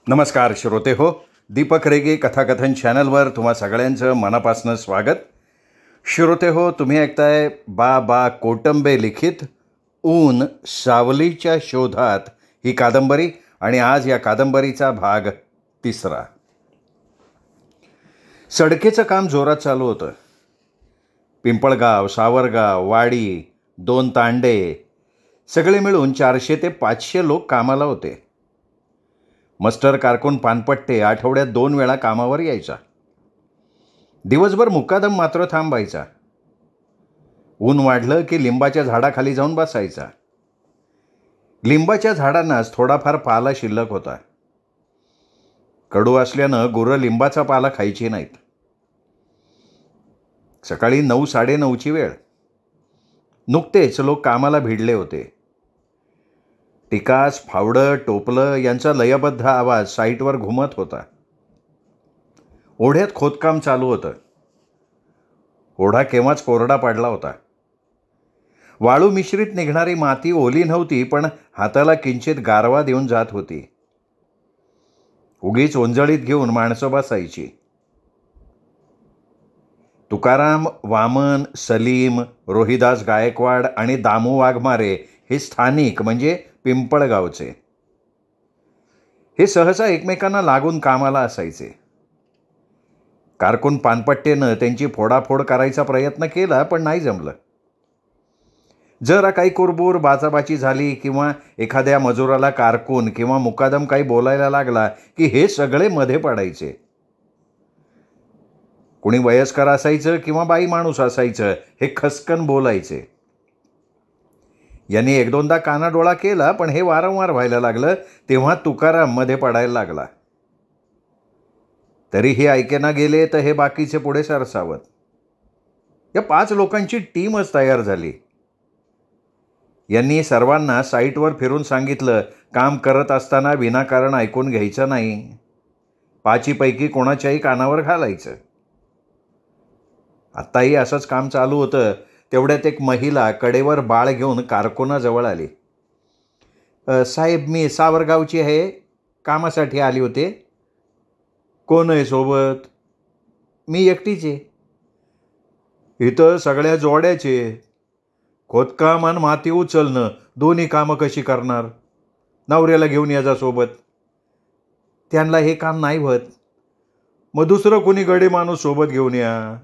नमस्कार श्रोते हो, दीपक रेगे कथाकथन चॅनलवर तुम्हा सगळ्यांचं मनापासून स्वागत. श्रोते हो, तुम्ही ऐकताय बा कोटंबे लिखित ऊन सावलीच्या शोधात ही कादंबरी आणि आज या कादंबरीचा भाग 3. सडकेचं काम जोरात चालू होतं. पिंपळगाव, सावरगाव, वाडी, 2 तांडे सगळे मिळून 400 ते 500 लोक कामाला होते. मस्टर कारकून पानपट्टे आठवड्यात 2 वेळा कामावर यायचा. दिवसभर मुक्कादम मात्र थांबायचा. ऊन वाढलं की लिंबाच्या झाडाखाली जाऊन बसायचा. लिंबाच्या झाडांनाच थोडाफार पाला शिल्लक होता. कडू असल्यानं गुरं लिंबाचा पाला खायची नाहीत. सकाळी 9-9:30ची वेळ. नुकतेच लोक कामाला भिडले होते. टिकास, फावडं, टोपलं यांचा लयबद्ध आवाज साईटवर घुमत होता. ओढ्यात खोदकाम चालू होतं. ओढा केव्हाच कोरडा पडला होता. वाळू मिश्रित निघणारी माती ओली नव्हती, पण हाताला किंचित गारवा देऊन जात होती. उगीच ओंजळीत घेऊन माणसं बसायची. तुकाराम, वामन, सलीम, रोहिदास गायकवाड आणि दामू वाघमारे हे स्थानिक म्हणजे पिंपळगावचे. हे सहसा एकमेकांना लागून कामाला असायचे. कारकून पानपट्टेनं त्यांची फोडाफोड करायचा प्रयत्न केला, पण नाही जमलं. जरा काही कुरबूर बाचाबाची झाली किंवा एखाद्या मजुराला कारकून किंवा मुकादम काही बोलायला लागला की हे सगळे मध्ये पडायचे. कुणी वयस्कर असायचं किंवा बाई माणूस असायचं, हे खसकन बोलायचे. यांनी 1-2दा कानाडोळा केला, पण हे वारंवार व्हायला लागलं. तेव्हा तुकाराम मध्ये पडायला लागला. तरीही ऐकेना गेले तर हे बाकीचे पुढे सरसावत. या 5 लोकांची टीमच तयार झाली. यांनी सर्वांना साईटवर फिरून सांगितलं, काम करत असताना विनाकारण ऐकून घ्यायचं नाही. 5पैकी कोणाच्याही कानावर घालायचं. आत्ताही असंच काम चालू होतं. तेवढ्यात एक महिला कडेवर बाळ घेऊन कारकुनाजवळ आली. साहेब, मी सावरगावची आहे, कामासाठी आली होते. कोण आहे सोबत? मी एकटीच आहे. इथं सगळ्या जोड्याचे. खोदकाम आणि माती उचलणं दोन्ही कामं कशी करणार? नवऱ्याला घेऊन या जा सोबत. त्यांना हे काम नाही होत. मग दुसरं कोणी गडे माणूस सोबत घेऊन या.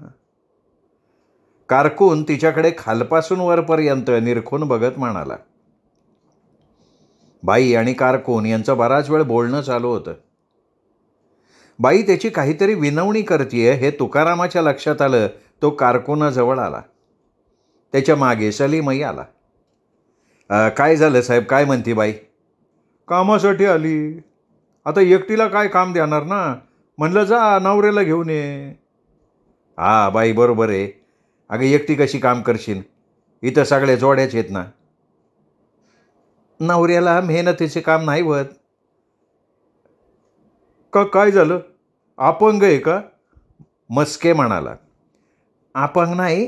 कारकून तिच्याकडे खालपासून वरपर्यंत निरखून बघत म्हणाला. बाई आणि कारकून यांचं बराच वेळ बोलणं चालू होतं. बाई त्याची काहीतरी विनवणी करतीये हे तुकारामाच्या लक्षात आलं. तो कारकुनाजवळ आला. त्याच्या मागे सलीमही आला. काय झालं साहेब, काय म्हणती बाई? कामासाठी आली. आता एकटीला काय काम देणार ना, म्हणलं जा नवऱ्याला घेऊन ये. हा बाई, बरोबर आहे. अगं एकटी कशी काम करशील? इथं सगळे जोड्याच आहेत ना. नवऱ्याला मेहनतीचे काम नाही होत. का काय झालं? अपंग आहे का? मस्के म्हणाला. अपंग नाही,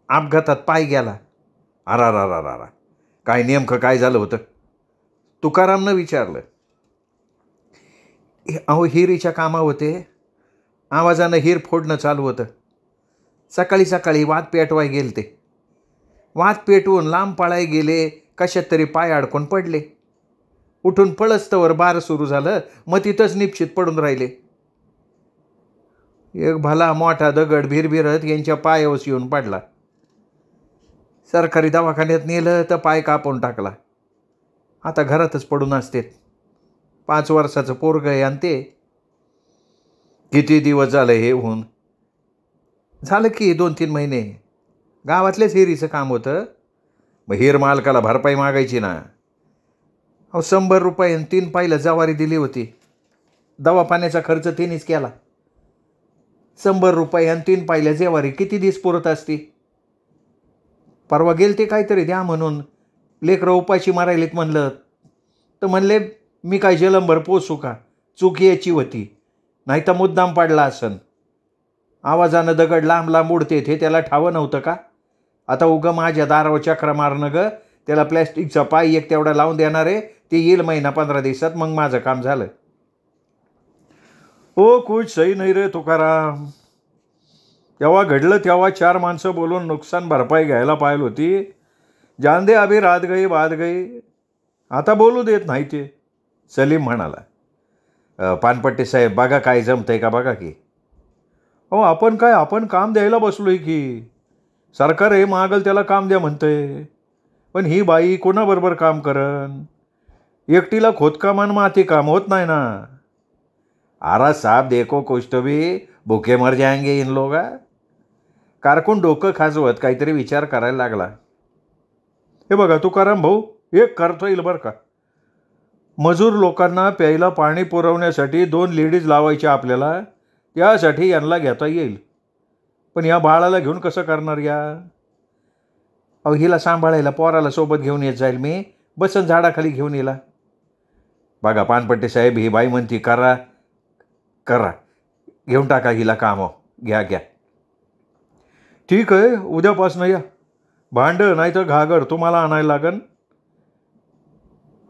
अपघातात पाय गेला. अरा. काय नेमकं काय झालं होतं? तुकारामनं विचारलं. अहो, हिरीच्या कामा होते. आवाजानं हिर फोडणं चालू होतं. सकाळी वात पेटवाय गेले ते. वात पेटवून लांब पळाय गेले. कशात तरी पाय अडकून पडले. उठून पळस्तवर बार सुरू झालं. मग तिथंच निश्चित पडून राहिले. एक भला मोठा दगड भिरभिरत यांच्या पायावस येऊन पडला. सरकारी दवाखान्यात नेलं तर पाय कापून टाकला. आता घरातच पडून असतेत. 5 वर्षाचं पोरगं आहे आणि ते. किती दिवस झालं हे होऊन? झालं की 2-3 महिने. गावातल्याच हिरीचं काम होतं. मग हिर मालकाला भरपाई मागायची ना. अहो, 100 रुपये आणि 3 पायलं जवारी दिली होती. दवापाण्याचा खर्च तिनेच केला. 100 रुपये आणि 3 पायल्या जेवारी किती दिवस पुरत असती? परवा गेलते काहीतरी द्या म्हणून. लेकरं उपाशी मारायलेत म्हणलं तर म्हणले मी काय जलंभर पोचू का? चूक याची होती, नाही तर मुद्दाम पडला असन. आवाजानं दगड लांब उडतेत हे त्याला ठावं नव्हतं का? आता उगं माझ्या दारावर चक्र मारणं ग. त्याला प्लॅस्टिकचा पाय एक तेवढा लावून देणार आहे. ते येईल 1-15 दिवसात, मग माझं काम झालं. हो कुछ सही नाही रे तुकाराम. तेव्हा घडलं तेव्हा 4 माणसं बोलून नुकसान भरपाई घ्यायला पाहिजे होती. जान दे अभी रात गई बात गई. आता बोलू देत नाही ते. सलीम म्हणाला. पानपट्टे साहेब बघा काय जमतंय का बघा की. अहो आपण काम द्यायला बसलोय की. सरकार हे मागल त्याला काम द्या म्हणतंय. पण ही बाई कोणाबरोबर काम करन. एकटीला खोदकामान माती काम होत नाही ना. आरा साहब देखो कुछ तो भी भुके मर जाएंगे इन लोग. कारकून डोकं खाजवत काहीतरी विचार करायला लागला. हे बघा तुकाराम भाऊ एक करता येईल बरं का. मजूर लोकांना प्यायला पाणी पुरवण्यासाठी 2 लेडीज लावायच्या आपल्याला. त्यासाठी यांना घेता येईल. पण या बाळाला घेऊन कसं करणार या. अहो हिला सांभाळायला पोराला सोबत घेऊन येत जाईल मी. बसन झाडाखाली घेऊन येला. बघा पानपट्टे साहेब ही बाई म्हणती करा करा. घेऊन टाका हिला काम. घ्या घ्या. ठीक आहे उद्यापासून या. भांड नाही तर घागर तुम्हाला आणायला लागन.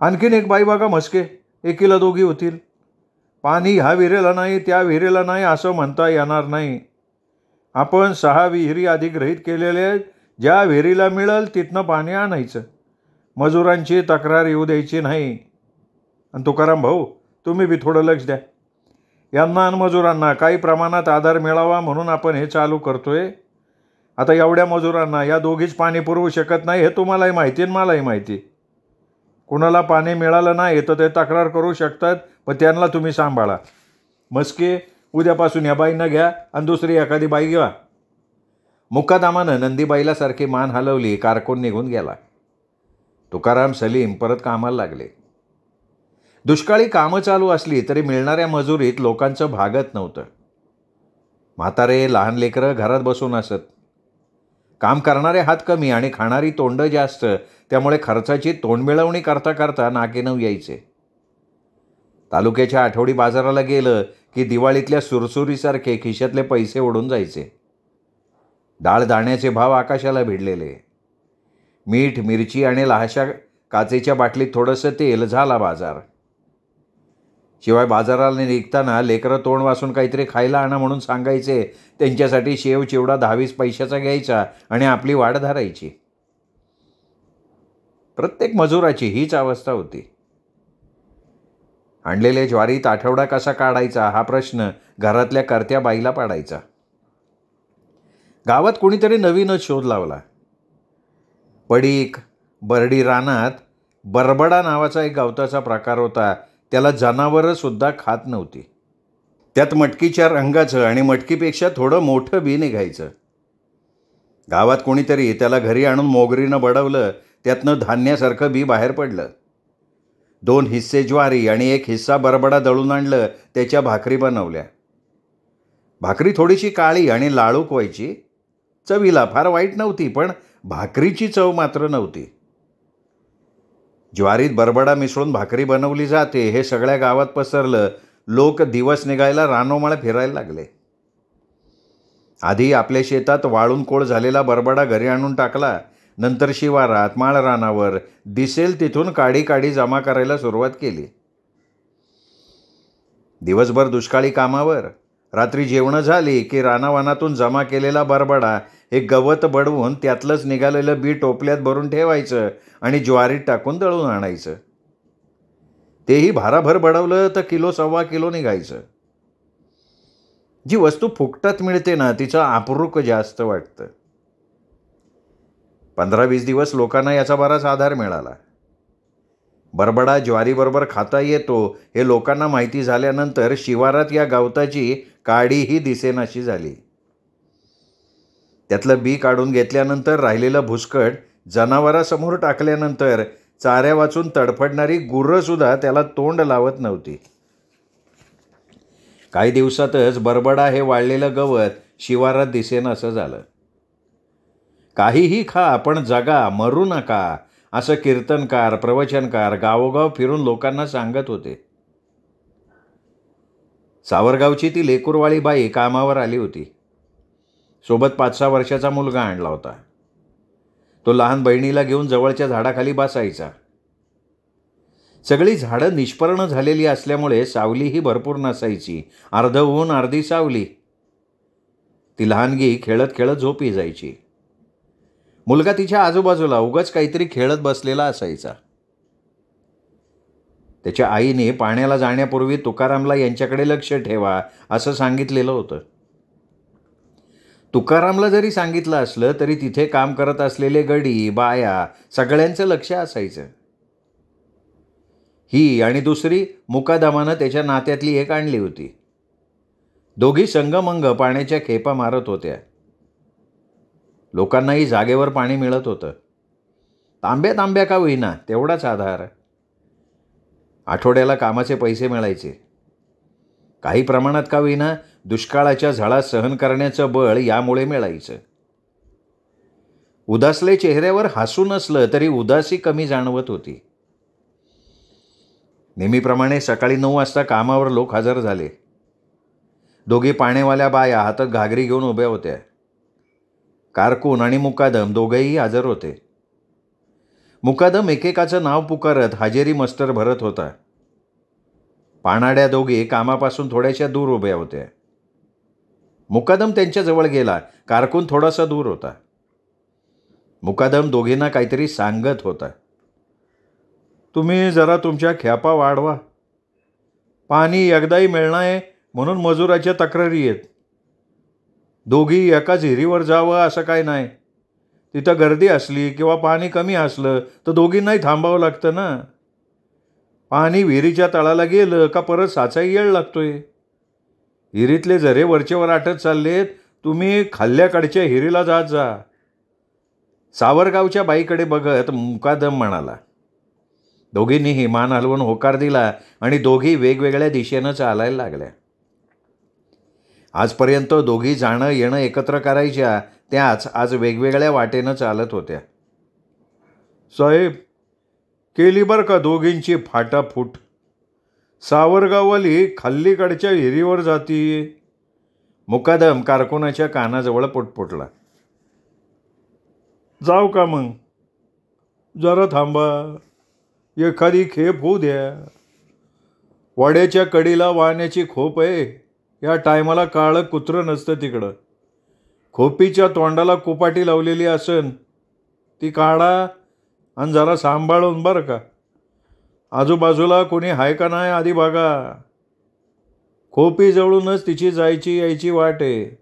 आणखीन एक बाई बघा म्हस्के. एकीला 2 होतील. पाणी ह्या विहिरीला नाही त्या विहिरीला नाही असं म्हणता येणार नाही. आपण 6 विहिरी अधिग्रहित केलेले आहेत. ज्या विहिरीला मिळेल तिथनं पाणी आणायचं. मजुरांची तक्रार येऊ द्यायची नाही. आणि तुकाराम भाऊ तुम्ही बी थोडं लक्ष द्या. यांना आणि मजुरांना काही प्रमाणात आधार मिळावा म्हणून आपण हे चालू करतोय. आता एवढ्या मजुरांना या दोघीच पाणी पुरवू शकत नाही हे तुम्हालाही माहिती आणि मलाही माहिती. कुणाला पाणी मिळालं नाही तर ते तक्रार करू शकतात. पण त्यांना तुम्ही सांभाळा. मस्के उद्यापासून या बाईंना घ्या आणि दुसरी एखादी बाई घ्या. मुक्कादामानं नंदीबाईला सारखी मान हलवली. कारकून निघून गेला. तुकाराम सलीम परत कामाला लागले. दुष्काळी कामं चालू असली तरी मिळणाऱ्या मजुरीत लोकांचं भागत नव्हतं. म्हातारे लहान लेकरं घरात बसून असत. काम करणारे हात कमी आणि खाणारी तोंड जास्त. त्यामुळे खर्चाची तोंडमिळवणी करता करता नाकेनऊ यायचे. तालुक्याच्या आठवडी बाजाराला गेलं की दिवाळीतल्या सुरसुरीसारखे खिशातले पैसे उडून जायचे. डाळ दाण्याचे भाव आकाशाला भिडलेले. मीठ मिरची आणि लहाशा काचेच्या बाटलीत थोडंसं तेल झाला बाजार. शिवाय बाजाराला निघताना लेकरं तोंड वासून काहीतरी खायला आणा म्हणून सांगायचे. त्यांच्यासाठी शेव चिवडा 10-20 पैशाचा घ्यायचा आणि आपली वाट धरायची. प्रत्येक मजुराची हीच अवस्था होती. आणलेले ज्वारीत आठवडा कसा काढायचा हा प्रश्न घरातल्या कर्त्या बाईला पाडायचा. गावात कुणीतरी नवीनच शोध लावला. पडीक बरडी रानात बरबडा नावाचा एक गवताचा प्रकार होता. त्याला जनावरं सुद्धा खात नव्हती. त्यात मटकीच्या रंगाचं आणि मटकीपेक्षा थोडं मोठं बी निघायचं. गावात कोणीतरी त्याला घरी आणून मोगरीनं बडवलं. त्यातनं धान्यासारखं बी बाहेर पडलं. 2 हिस्से ज्वारी आणि 1 हिस्सा बरबडा दळून आणलं. त्याच्या भाकरी बनवल्या. भाकरी थोडीशी काळी आणि लाळूक व्हायची. चवीला फार वाईट नव्हती पण भाकरीची चव मात्र नव्हती. ज्वारीत बरबडा मिसळून भाकरी बनवली जाते हे सगळ्या गावात पसरलं. लोक दिवस निघायला रानोमाळ फिरायला लागले. आधी आपल्या शेतात वाळून कोळ झालेला बरबडा घरी आणून टाकला. नंतर शिवारात माळ रानावर दिसेल तिथून काडी काडी जमा करायला सुरुवात केली. दिवसभर दुष्काळी कामावर. रात्री जेवणं झाली की रानावानातून जमा केलेला बरबडा हे गवत बडवून त्यातलंच निघालेलं बी टोपल्यात भरून ठेवायचं आणि ज्वारीत टाकून दळून आणायचं. तेही भाराभर बडवलं तर 1-1.25 किलो निघायचं. जी वस्तू फुकटात मिळते ना तिचं आपरूक जास्त वाटतं. 15-20 दिवस लोकांना याचा बराच आधार मिळाला. बरबडा ज्वारीबरोबर खाता येतो हे लोकांना माहिती झाल्यानंतर शिवारात या गवताची काडीही दिसेनाशी झाली. त्यातलं बी काढून घेतल्यानंतर राहिलेलं भुसकट जनावरासमोर टाकल्यानंतर चाऱ्या वाचून तडफडणारी गुरंसुद्धा त्याला तोंड लावत नव्हती. काही दिवसातच बरबडा हे वाळलेलं गवत शिवारात दिसेनासं झालं. काहीही खा पण जगा मरू नका असं कीर्तनकार प्रवचनकार गावोगाव फिरून लोकांना सांगत होते. सावरगावची ती लेकुरवाळी बाई कामावर आली होती. सोबत 5-6 वर्षाचा मुलगा आणला होता. तो लहान बहिणीला घेऊन जवळच्या झाडाखाली बसायचा. सगळी झाडं निष्पर्ण झालेली असल्यामुळे सावलीही भरपूर नसायची. अर्ध ऊन अर्धी सावली. ती लहानगी खेळत खेळत झोपी जायची. मुलगा तिच्या आजूबाजूला उगाच काहीतरी खेळत बसलेला असायचा. त्याच्या आईने पाण्याला जाण्यापूर्वी तुकारामला यांच्याकडे लक्ष ठेवा असं सांगितलेलं होतं. तुकारामला जरी सांगितलं असलं तरी तिथे काम करत असलेले गडी बाया सगळ्यांचं लक्ष असायचं. ही आणि दुसरी मुकादमानं त्याच्या नात्यातली एक आणली होती. दोघी संगमंग पाण्याच्या खेपा मारत होत्या. लोकांनाही जागेवर पाणी मिळत होतं. तांब्या का होईना तेवढाच आधार. आठवड्याला कामाचे पैसे मिळायचे. काही प्रमाणात का होईना दुष्काळाच्या झळा सहन करण्याचं बळ यामुळे मिळायचं. उदासले चेहऱ्यावर हसू नसलं तरी उदासी कमी जाणवत होती. नेहमीप्रमाणे सकाळी 9 वाजता कामावर लोक हजर झाले. दोघी पाण्यावाल्या बाया हातात घागरी घेऊन उभ्या होत्या. कारकून आणि मुकादम दोघेही हजर होते. मुकादम एकेकाचं नाव पुकारत हजेरी मस्तर भरत होता. पाणाड्या दोघी कामापासून थोड्याशा दूर उभ्या होत्या. मुकादम त्यांच्याजवळ गेला. कारकून थोडासा दूर होता. मुकादम दोघींना काहीतरी सांगत होता. तुम्ही जरा तुमच्या खेपा वाढवा. पाणी एकदाही मिळणार आहे म्हणून मजुराच्या तक्रारी आहेत. दोघी एकाच हिरीवर जावं असं काय नाही. तिथं गर्दी असली किंवा पाणी कमी असलं तर दोघींनाही थांबावं लागतं ना. पाणी विहिरीच्या तळाला गेलं का परत साचाही येळ लागतोय. हिरीतले झरे वरचेवर आटत चाललेत. तुम्ही खाल्ल्याकडच्या हिरीला जात जा. सावरगावच्या बाईकडे बघत मुकादम म्हणाला. दोघींनीही मान हलवून होकार दिला आणि दोघी वेगवेगळ्या दिशेनं चालायला लागल्या. आजपर्यंत दोघी जाणं येणं एकत्र करायच्या, त्याच आज वेगवेगळ्या वाटेनं चालत होत्या. साहेब, केली बरं का दोघींची फाटाफूट. सावरगाववाली खाल्लीकडच्या हिरीवर जाती. मुकादम कारकुनाच्या कानाजवळ पुटपुटला. जाऊ का मग? जरा थांबा, एखादी खेप होऊ द्या. वाड्याच्या कडीला वाहण्याची खोप आहे. या टायमाला काळं कुत्रं नसतं तिकडं. खोपीच्या तोंडाला कुपाटी लावलेली असन ती काढा आणि जरा सांभाळून बरं का. आजूबाजूला कोणी आहे का नाही आधी बघा. खोपी जवळूनच तिची जायची यायची वाट आहे.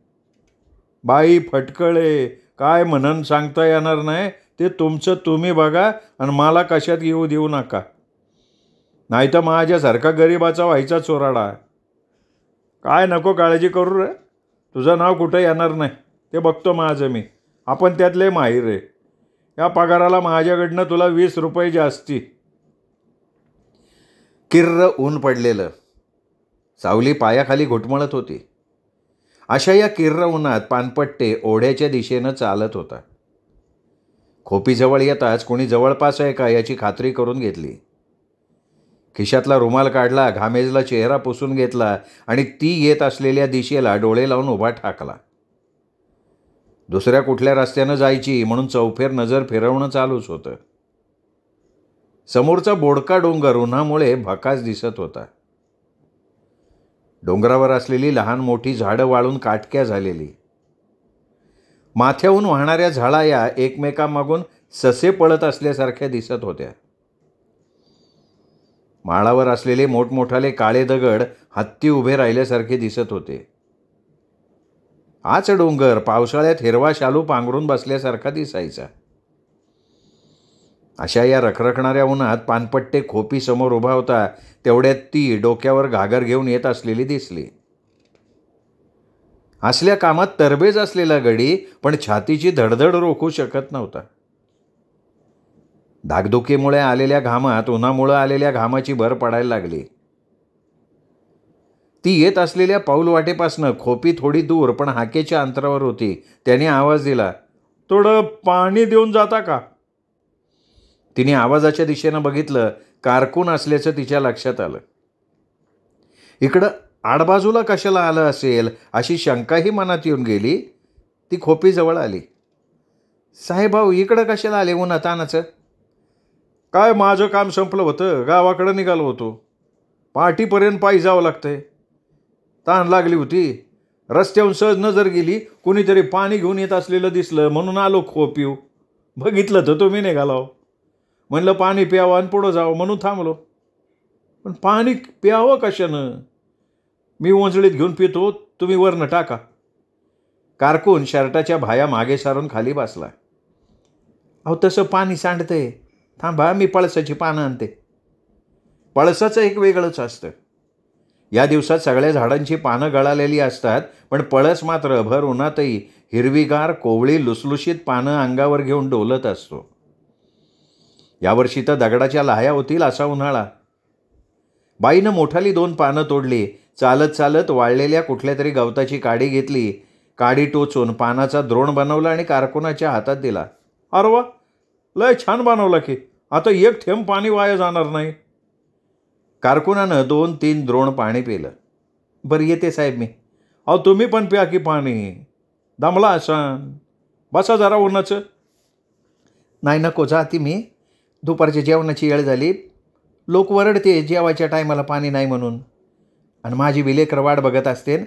बाई फटकळे काय म्हणून सांगता येणार नाही. ते तुमचं तुम्ही बघा आणि मला कशात येऊ देऊ नका. नाही तर माझ्यासारखा गरिबाचा व्हायचा चोराडा. काय नको काळजी करू रे. तुझं नाव कुठं येणार नाही ते बघतो माझं मी. आपण त्यातले माहीर आहे. या पगाराला माझ्याकडनं तुला 20 रुपये जास्ती. किर्र ऊन पडलेलं. सावली पायाखाली घुटमळत होती. अशा या किर्र उन्हात पानपट्टे ओढ्याच्या दिशेनं चालत होता. खोपीजवळ येताच कोणी जवळपास आहे का याची खात्री करून घेतली. खिशातला रुमाल काढला, घामेजला चेहरा पुसून घेतला आणि ती येत असलेल्या दिशेला डोळे लावून उभा ठाकला. दुसऱ्या कुठल्या रस्त्यानं जायची म्हणून चौफेर नजर फिरवणं चालूच होतं. समोरचा बोडका डोंगर उन्हामुळे भकास दिसत होता. डोंगरावर असलेली लहान मोठी झाडं वाळून काटक्या झालेली. माथ्याहून वाहणाऱ्या झाळाया एकमेकांमागून ससे पळत असल्यासारख्या दिसत होत्या. माळावर असलेले मोठमोठाले काळे दगड हत्ती उभे राहिल्यासारखे दिसत होते. हाच डोंगर पावसाळ्यात हिरवा शालू पांघरून बसल्यासारखा दिसायचा. अशा या रखरखणाऱ्या उन्हात पानपट्टे खोपी समोर उभा होता तेवढ्यात ती डोक्यावर घागर घेऊन येत असलेली दिसली. असल्या कामात तरबेज असलेला गडी पण छातीची धडधड रोखू शकत नव्हता. धाकधुकीमुळे आलेल्या घामात उन्हामुळे आलेल्या घामाची भर पडायला लागली. ती येत असलेल्या पाऊलवाटेपासनं खोपी थोडी दूर पण हाकेच्या अंतरावर होती. त्याने आवाज दिला, थोडं पाणी देऊन जाता का? तिने आवाजाच्या दिशेनं बघितलं. कारकून असल्याचं तिच्या लक्षात आलं. इकडं आडबाजूला कशाला आलं असेल अशी शंकाही मनात येऊन गेली. ती खोपीजवळ आली. साहेब भाऊ, इकडं कशाला आले उन्हातानाचं? काय माझं काम संपलं होतं, गावाकडं निघालो होतो. पाठीपर्यंत पायी जावं लागतंय. ताण लागली होती. रस्त्यावरून सहज नजर गेली, कुणीतरी पाणी घेऊन येत असलेलं दिसलं म्हणून आलो पिऊ. बघितलं तर तुम्ही निघालाव. म्हणलं पाणी प्यावं आणि पुढं जावं म्हणून थांबलो. पण पाणी प्यावं कशानं? मी ओंजळीत घेऊन पितो, तुम्ही वरनं टाका. कारकून शर्टाच्या भाया मागे सारून खाली बसला. अहो तसं पाणी सांडतंय, थांबा मी पळसाची पानं आणते. पळसाचं एक वेगळंच असतं. या दिवसात सगळ्या झाडांची पानं गळालेली असतात, पण पळस मात्र भर उन्हातही हिरवीगार कोवळी लुसलुशीत पानं अंगावर घेऊन डोलत असतो. यावर्षी तर दगडाच्या लाह्या होतील असा उन्हाळा. बाईनं मोठाली 2 पानं तोडली. चालत चालत वाळलेल्या कुठल्या तरी गवताची काडी घेतली. काडी टोचून पानाचा द्रोण बनवला आणि कारकुनाच्या हातात दिला. अरे वा, लय छान बनवला की, आता एक थेंब पाणी वाया जाणार नाही. कारकुनानं 2-3 द्रोण पाणी पिलं. बरं येते साहेब मी. अहो तुम्ही पण प्या की पाणी, दमला असाल, बसा जरा उन्हाचं. नाही नको, जाती मी. दुपारच्या जेवणाची वेळ झाली. लोक वरडते जेवायच्या टायमाला पाणी नाही म्हणून. आणि माझी बी लेकरं वाट बघत असते,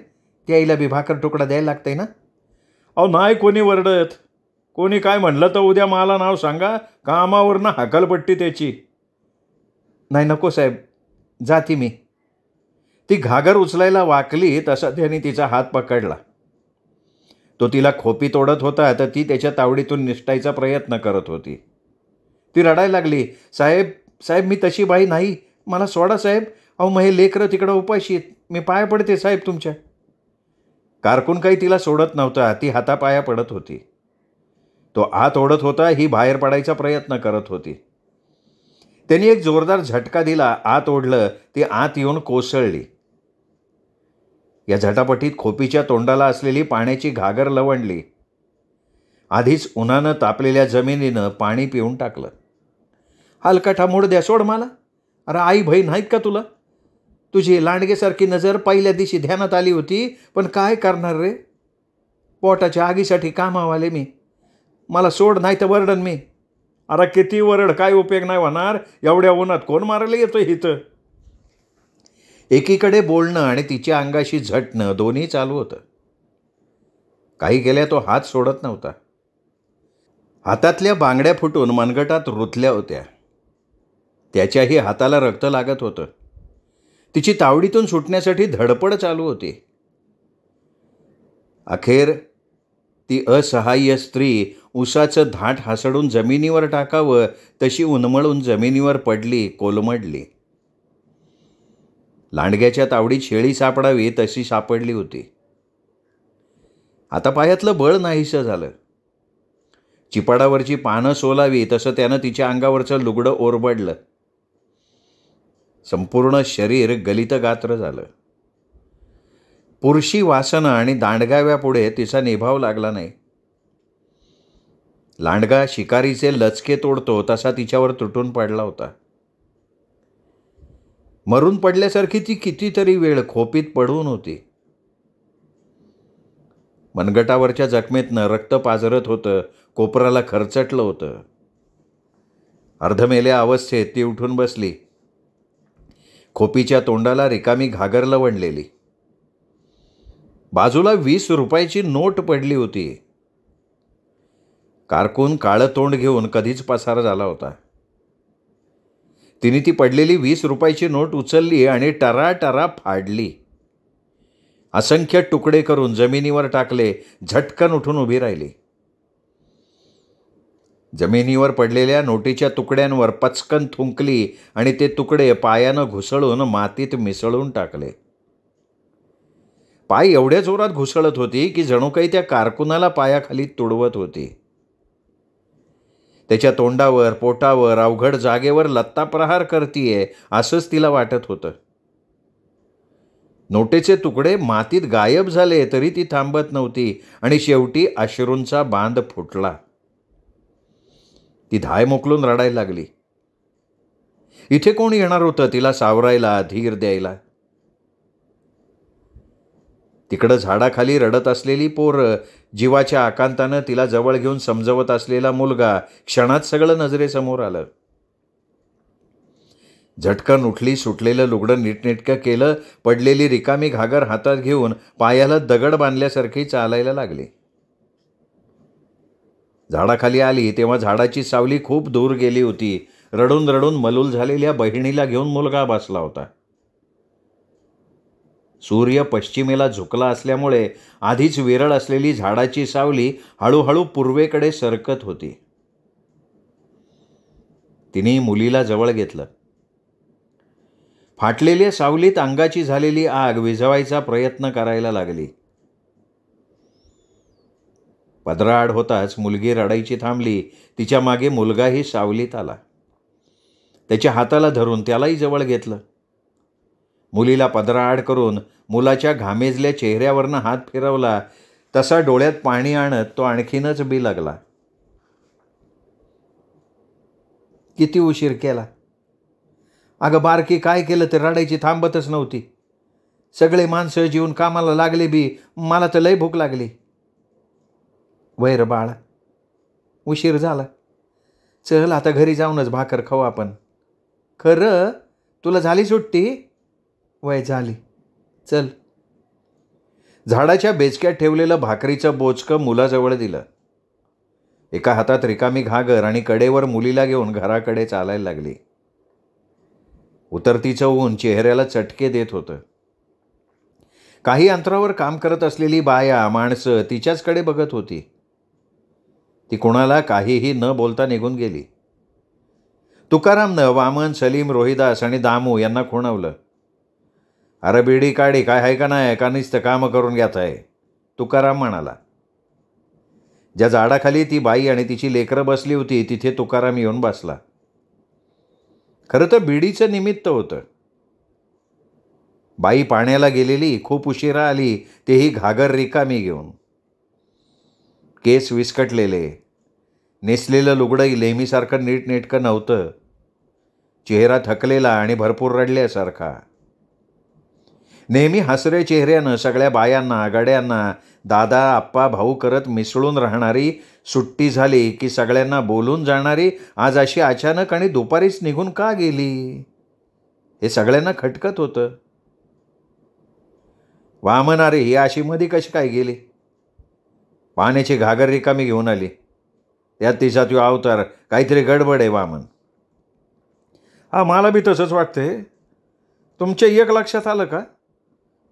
त्याईला बी भाकर तुकडा द्यायला लागतंय ना. अहो नाही कोणी वरडत. कोणी काय म्हणलं तर उद्या मला नाव सांगा, कामावरनं हकलपट्टी त्याची. नाही नको साहेब, जाती मी. ती घागर उचलायला वाकली तसा त्याने तिचा हात पकडला. तो तिला खोपी तोडत होता तर ती त्याच्या तावडीतून निसटायचा प्रयत्न करत होती. ती रडायला लागली. साहेब साहेब मी तशी बाई नाही, मला सोडा साहेब. अहो मग हे लेकरं तिकडं उपाशी आहेत, मी पाया पडते साहेब तुमच्या. कारकून काही तिला सोडत नव्हता. ती हातापाया पडत होती. तो आत ओढत होता, ही बाहेर पडायचा प्रयत्न करत होती. त्यांनी एक जोरदार झटका दिला. आत ओढलं. ती आत येऊन कोसळली. या झटापटीत खोपीच्या तोंडाला असलेली पाण्याची घागर लवंडली. आधीच उन्हानं तापलेल्या जमिनीनं पाणी पिऊन टाकलं. हलकाठा मोड द्या, सोड मला. अरे आई बहीण नाहीत का तुला? तुझी लांडगेसारखी नजर पहिल्या दिवशी ध्यानात आली होती, पण काय करणार रे? पोटाच्या आगीसाठी कामावाले मी. मला सोड, नाही तर वरडन मी. अरे किती वरड, काय उपयोग नाही होणार. एवढ्या उन्हात कोण मारायला येतं इथं? एकीकडे बोलणं आणि तिच्या अंगाशी झटणं दोन्ही चालू होतं. काही गेल्या तो हात सोडत नव्हता. हातातल्या बांगड्या फुटून मनगटात रुतल्या होत्या. त्याच्याही हाताला रक्त लागत होतं. तिची तावडीतून सुटण्यासाठी धडपड चालू होती. अखेर ती असहाय्य स्त्री उसाचं धाट हासडून जमिनीवर टाकावं तशी उन्मळून जमिनीवर पडली, कोलमडली. लांडग्याच्या तावडीत शेळी सापडावी तशी सापडली होती. आता पायातलं बळ नाहीसं झालं. चिपाडावरची पानं सोलावी तसं त्यानं तिच्या अंगावरचं लुगडं ओरबडलं. संपूर्ण शरीर गलितगात्र झालं. पुरशी वासना आणि दांडगाव्यापुढे तिचा निभाव लागला नाही. लांडगा शिकारीचे लचके तोडतो तसा तिच्यावर तुटून पडला होता. मरून पडल्यासारखी ती कितीतरी वेळ खोपीत पडून होती. मनगटावरच्या जखमेतनं रक्त पाझरत होतं, कोपराला खरचटलं होतं. अर्धमेल्या अवस्थेत ती उठून बसली. खोपीच्या तोंडाला रिकामी घागर लवंडलेली. बाजूला 20 रुपयाची नोट पडली होती. कारकून काळं तोंड घेऊन कधीच पसार झाला होता. तिने ती पडलेली 20 रुपयाची नोट उचलली आणि टराटरा फाडली. असंख्य तुकडे करून जमिनीवर टाकले. झटकन उठून उभी राहिली. जमिनीवर पडलेल्या नोटीच्या तुकड्यांवर पचकन थुंकली आणि ते तुकडे पायानं घुसळून मातीत मिसळून टाकले. पाय एवढ्या जोरात घुसळत होती की जणू काही त्या कारकुनाला पायाखाली तुडवत होती. त्याच्या तोंडावर, पोटावर, अवघड जागेवर लत्ता प्रहार करतीये असंच तिला वाटत होतं. नोटेचे तुकडे मातीत गायब झाले तरी ती थांबत नव्हती आणि शेवटी अश्रूंचा बांध फुटला. ती धाय मोकलून रडायला लागली. इथे कोण येणार होतं तिला सावरायला, धीर द्यायला? तिकडं झाडाखाली रडत असलेली पोरं, जीवाच्या आकांतानं तिला जवळ घेऊन समजवत असलेला मुलगा, क्षणात सगळं नजरेसमोर आलं. झटकन उठली, सुटलेलं लुगडं नीटनेटकं केलं, पडलेली रिकामी घागर हातात घेऊन पायाला दगड बांधल्यासारखी चालायला लागली. झाडाखाली आली तेव्हा झाडाची सावली खूप दूर गेली होती. रडून रडून मलूल झालेल्या बहिणीला घेऊन मुलगा बसला होता. सूर्य पश्चिमेला झुकला असल्यामुळे आधीच विरळ असलेली झाडाची सावली हळूहळू पूर्वेकडे सरकत होती. तिने मुलीला जवळ घेतलं. फाटलेल्या सावलीत अंगाची झालेली आग विझवायचा प्रयत्न करायला लागली. पदराआड होताच मुलगी रडायची थांबली. तिच्या मागे मुलगाही सावलीत आला. त्याच्या हाताला धरून त्यालाही जवळ घेतलं. मुलीला पदराआड करून मुलाच्या घामेजल्या चेहऱ्यावरनं हात फिरवला. तसा डोळ्यात पाणी आणत तो आणखीनच बिलगला. किती उशीर केला. अगं बारकी, काय केलं तर रडायची थांबतच नव्हती. सगळे माणसं जीवन कामाला लागले बी, मला तर लय भूक लागली. वैर बाळा, उशीर झाला. चल आता घरी जाऊनच भाकर खाऊ आपण. खरं तुला झाली सुट्टी? वय झाली. चल. झाडाच्या बेचक्यात ठेवलेलं भाकरीचं बोचकं मुलाजवळ दिलं. एका हातात रिकामी घागर आणि कडेवर मुलीला घेऊन घराकडे चालायला लागली. उतरतीचं ऊन चेहऱ्याला चटके देत होतं. काही अंतरावर काम करत असलेली बाया माणसं तिच्याचकडे बघत होती. ती कोणाला काहीही न बोलता निघून गेली. तुकारामनं वामन, सलीम, रोहिदास आणि दामू यांना खुणवलं. अरे बिडी काढी, काय आहे का नाही, का नुसतं कामं करून घेत आहे? तुकाराम म्हणाला. ज्या झाडाखाली ती बाई आणि तिची लेकरं बसली होती तिथे तुकाराम येऊन बसला. खरं तर बिडीचं निमित्त होतं. बाई पाण्याला गेलेली, खूप उशिरा आली, तेही घागर रिकामी घेऊन. केस विस्कटलेले, नेसलेलं लुगडंही नेहमीसारखं नीटनेटकं नव्हतं. चेहरा थकलेला आणि भरपूर रडल्यासारखा. नेहमी हसरे चेहऱ्यानं सगळ्या बायांना, गड्यांना दादा, आप्पा, भाऊ करत मिसळून राहणारी, सुट्टी झाली की सगळ्यांना बोलून जाणारी आज अशी अचानक आणि दुपारीच निघून का गेली, हे सगळ्यांना खटकत होतं. वामन, अरे ही अशी मध्ये कशी काय गेली? पाण्याची घागर रिकामी घेऊन आली. त्यात तिचा तो अवतार, काहीतरी गडबड आहे वामन. हा, मला बी तसंच वाटतंय. तुमच्या एक लक्षात आलं का?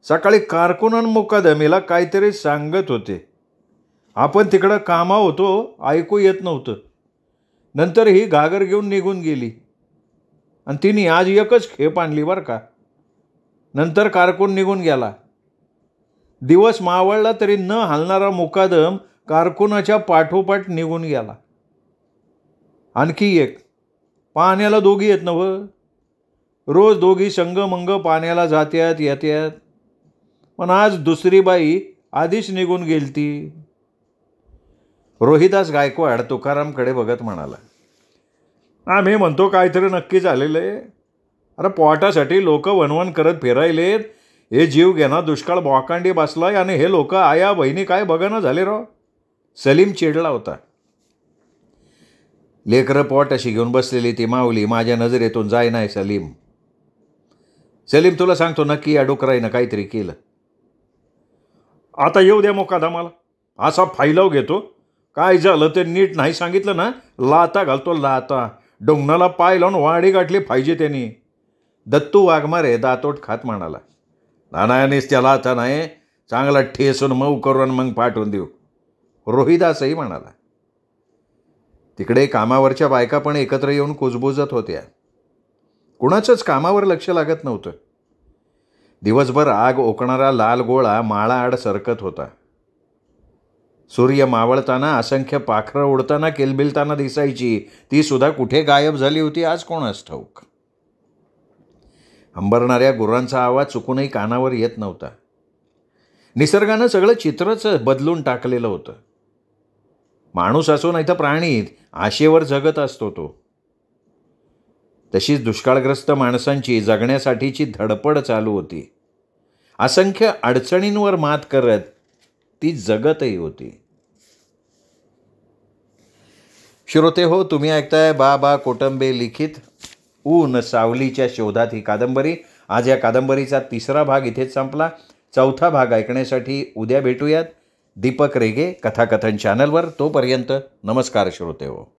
सकाळी कारकुनन मुकादमीला काहीतरी सांगत होते. आपण तिकडं कामा होतो, ऐकू येत नव्हतं. नंतर ही घागर घेऊन निघून गेली आणि तिने आज एकच खेप आणली बरं का. नंतर कारकून निघून गेला. दिवस मावळला तरी न हलणारा मुकादम कारकुनाच्या पाठोपाठ निघून गेला. आणखी एक, पाण्याला दोघी येत नव्हं. रोज दोघी संगमंग पाण्याला जात्यात येत्यात. पण आज दुसरी बाई आधीच निघून गेलती. रोहिदास गायकवाड तुकारामकडे बघत म्हणाला. आम्ही म्हणतो काहीतरी नक्की झालेलं आहे. अरे पोटासाठी लोक वनवन करत फिरायलेत. हे जीव घेणा दुष्काळ बोकांडी बसलाय आणि हे लोक आया बहिणी काय बघणं झाले राव. सलीम चिडला होता. लेकरं पोट अशी घेऊन बसलेली ती माऊली माझ्या नजरेतून जाय नाही सलीम. सलीम, तुला सांगतो नक्की या डुकराईनं काहीतरी केलं. आता येऊ द्या मुकादमाला. असा फायलाव घेतो. काय झालं ते नीट नाही सांगितलं ना, लाता घालतो लाता. डोंगणाला पाय लावून वाडी गाठली पाहिजे त्यांनी. दत्तू वाघमारे दातोट खात म्हणाला. नानायानेच त्याला आता नाही, चांगला ठेसून मऊ करून मग पाठवून देऊ. रोहिदासही म्हणाला. तिकडे कामावरच्या बायका पण एकत्र येऊन कुजबुजत होत्या. कुणाचंच कामावर लक्ष लागत नव्हतं. दिवसभर आग ओकणारा लाल गोळा माळाआड सरकत होता. सूर्य मावळताना असंख्य पाखरं उडताना किलबिलताना दिसायची. ती सुद्धा कुठे गायब झाली होती आज कोणास ठाऊक. अंबरणाऱ्या गुरांचा आवाज चुकूनही कानावर येत नव्हता. निसर्गानं सगळं चित्रच बदलून टाकलेलं होतं. माणूस असो नाही तर प्राणी, आशेवर जगत असतो तो. तशीच दुष्काळग्रस्त माणसांची जगण्यासाठीची धडपड चालू होती. असंख्य अडचणींवर मात करत ती जगतही होती. श्रोते हो, तुम्ही ऐकताय बा कोटंबे लिखित ऊन सावलीच्या शोधात ही कादंबरी. आज या कादंबरीचा 3रा भाग इथेच संपला. 4था भाग ऐकण्यासाठी उद्या भेटूयात दीपक रेगे कथाकथन चॅनलवर. तोपर्यंत नमस्कार श्रोतेहो.